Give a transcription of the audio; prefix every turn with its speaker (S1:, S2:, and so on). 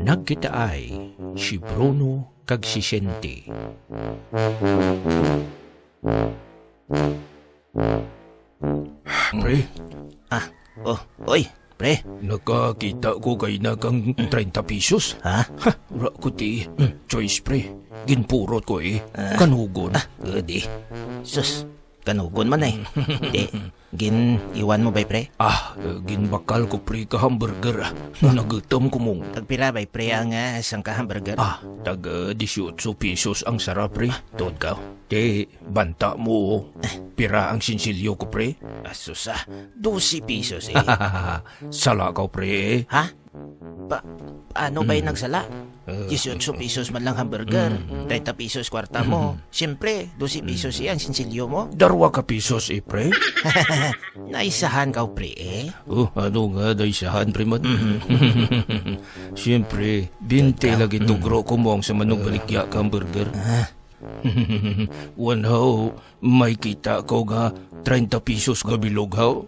S1: Nagkita ay si Bruno kag si Shente. Pre,
S2: Oy, pre.
S1: nakakita ko kay nagang 30 pesos.
S2: Ha?
S1: Rakuti, choice pre. Ginpurot ko kanugon.
S2: Di. Sus, kanugon man eh. Di, iwan mo bay pre?
S1: Ginbakal ko pre ka hamburger. Nagutom ko mong.
S2: Tagpira bay pre ang isang ka-hamburger?
S1: Taga 18 pesos ang sarap pre. Tuod ka. Di, banta mo. Pira ang sinsilyo ko pre.
S2: Sus 12 pesos eh.
S1: Sala ka pre.
S2: Ha? Paano ba yung nagsala? 18 pesos man lang hamburger, 30 pesos kwarta mo. Siyempre, 12 pesos ang sinsilyo mo.
S1: Darwa ka pesos pre.
S2: Naisahan ka pre eh.
S1: Ano nga daisahan pre man? Siyempre, 20 lagi tugro ko mo ang sa manong balikya ka hamburger. Wanhaw, may kita ko nga 30 pesos ka bilog haw.